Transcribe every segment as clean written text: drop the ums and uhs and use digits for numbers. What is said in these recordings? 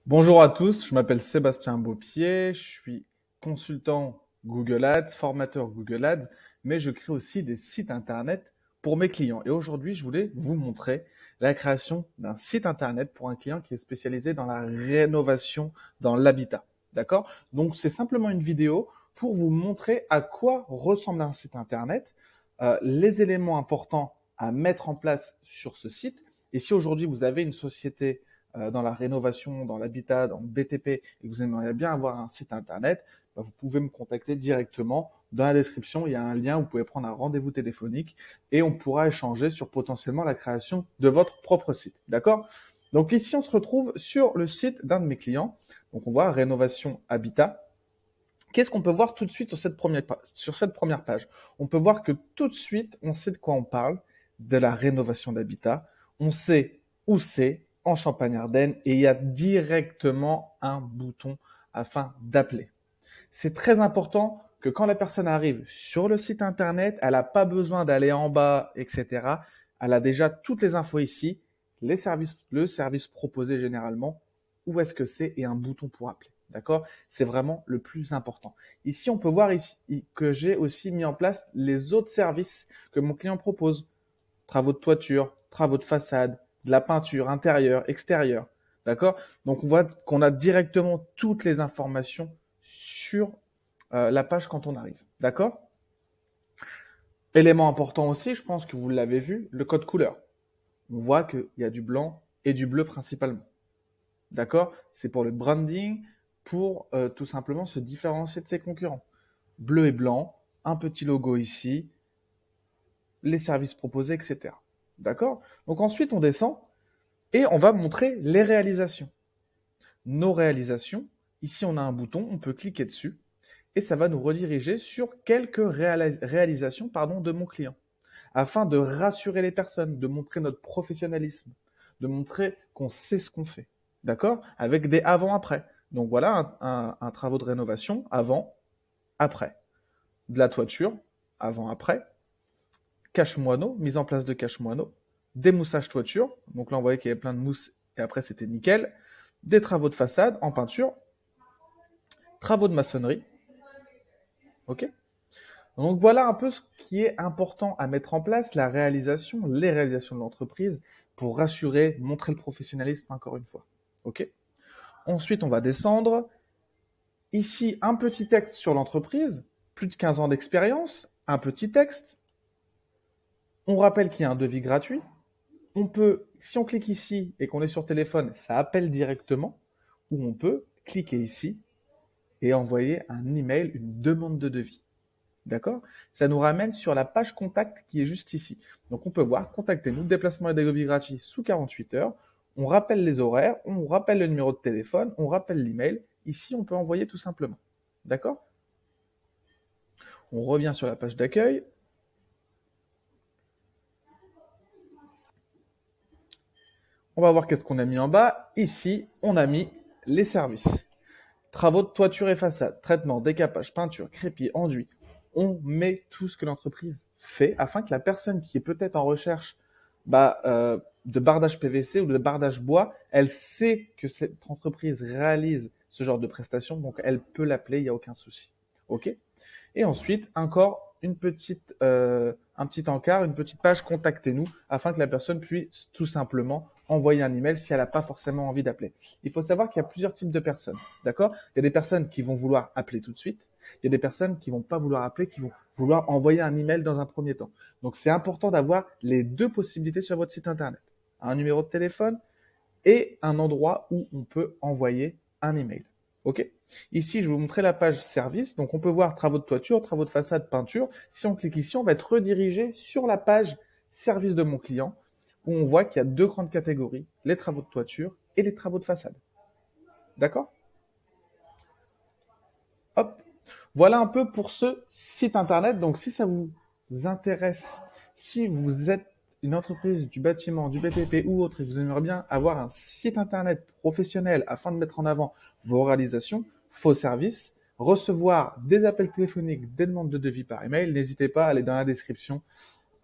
Bonjour à tous, je m'appelle Sébastien Beaupied, je suis consultant Google Ads, formateur Google Ads, mais je crée aussi des sites internet pour mes clients. Et aujourd'hui, je voulais vous montrer la création d'un site internet pour un client qui est spécialisé dans la rénovation dans l'habitat. D'accord? Donc, c'est simplement une vidéo pour vous montrer à quoi ressemble un site internet, les éléments importants à mettre en place sur ce site. Et si aujourd'hui vous avez une société dans la rénovation, dans l'habitat, dans le BTP, et que vous aimeriez bien avoir un site internet, vous pouvez me contacter directement. Dans la description, il y a un lien où vous pouvez prendre un rendez-vous téléphonique et on pourra échanger sur potentiellement la création de votre propre site. D'accord? Donc ici, on se retrouve sur le site d'un de mes clients. Donc on voit rénovation habitat. Qu'est-ce qu'on peut voir tout de suite sur cette première page? On peut voir que tout de suite, on sait de quoi on parle, de la rénovation d'habitat. On sait où c'est, en Champagne-Ardenne, et il y a directement un bouton afin d'appeler. C'est très important que quand la personne arrive sur le site internet, elle n'a pas besoin d'aller en bas, etc. Elle a déjà toutes les infos ici, le service proposé généralement, où est-ce que c'est et un bouton pour appeler. D'accord? C'est vraiment le plus important. Ici, on peut voir ici que j'ai aussi mis en place les autres services que mon client propose. Travaux de toiture, travaux de façade, de la peinture intérieure, extérieure. D'accord? Donc, on voit qu'on a directement toutes les informations sur la page quand on arrive. D'accord? Élément important aussi, je pense que vous l'avez vu, le code couleur. On voit qu'il y a du blanc et du bleu principalement. D'accord? C'est pour le branding, pour tout simplement se différencier de ses concurrents. Bleu et blanc, un petit logo ici, les services proposés, etc. D'accord? Donc ensuite, on descend et on va montrer les réalisations. Nos réalisations, ici on a un bouton, on peut cliquer dessus et ça va nous rediriger sur quelques réalisations de mon client afin de rassurer les personnes, de montrer notre professionnalisme, de montrer qu'on sait ce qu'on fait. D'accord? Avec des avant-après. Donc voilà un travaux de rénovation avant, après. De la toiture, avant, après. Cache-moineau, mise en place de cache-moineau. Démoussage toiture. Donc là, on voyait qu'il y avait plein de mousse et après, c'était nickel. Des travaux de façade en peinture. Travaux de maçonnerie. OK? Donc voilà un peu ce qui est important à mettre en place, la réalisation, les réalisations de l'entreprise pour rassurer, montrer le professionnalisme encore une fois. OK? Ensuite, on va descendre. Ici, un petit texte sur l'entreprise, plus de 15 ans d'expérience, un petit texte. On rappelle qu'il y a un devis gratuit. On peut, si on clique ici et qu'on est sur téléphone, ça appelle directement, ou on peut cliquer ici et envoyer un email, une demande de devis. D'accord? Ça nous ramène sur la page contact qui est juste ici. Donc on peut voir, contactez-nous, déplacement et devis gratuit sous 48 heures. On rappelle les horaires, on rappelle le numéro de téléphone, on rappelle l'email. Ici, on peut envoyer tout simplement. D'accord? On revient sur la page d'accueil. On va voir qu'est-ce qu'on a mis en bas. Ici, on a mis les services. Travaux de toiture et façade, traitement, décapage, peinture, crépi, enduit. On met tout ce que l'entreprise fait afin que la personne qui est peut-être en recherche de bardage PVC ou de bardage bois, elle sait que cette entreprise réalise ce genre de prestations, donc elle peut l'appeler, il n'y a aucun souci. OK? Et ensuite, encore un petit encart, une petite page contactez-nous afin que la personne puisse tout simplement envoyer un email si elle n'a pas forcément envie d'appeler. Il faut savoir qu'il y a plusieurs types de personnes. D'accord? Il y a des personnes qui vont vouloir appeler tout de suite. Il y a des personnes qui vont pas vouloir appeler, qui vont vouloir envoyer un email dans un premier temps. Donc, c'est important d'avoir les deux possibilités sur votre site internet. Un numéro de téléphone et un endroit où on peut envoyer un email. OK? Ici, je vais vous montrer la page service. Donc, on peut voir travaux de toiture, travaux de façade, peinture. Si on clique ici, on va être redirigé sur la page service de mon client où on voit qu'il y a deux grandes catégories, les travaux de toiture et les travaux de façade. D'accord? Hop. Voilà un peu pour ce site internet. Donc, si ça vous intéresse, si vous êtes une entreprise du bâtiment, du BTP ou autre et que vous aimeriez bien avoir un site internet professionnel afin de mettre en avant vos réalisations, vos services, recevoir des appels téléphoniques, des demandes de devis par email, n'hésitez pas à aller dans la description.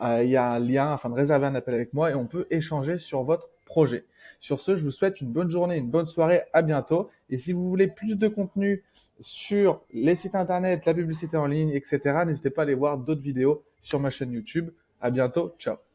Il y a un lien afin de réserver un appel avec moi et on peut échanger sur votre projet. Sur ce, je vous souhaite une bonne journée, une bonne soirée, à bientôt. Et si vous voulez plus de contenu sur les sites internet, la publicité en ligne, etc., n'hésitez pas à aller voir d'autres vidéos sur ma chaîne YouTube. À bientôt, ciao.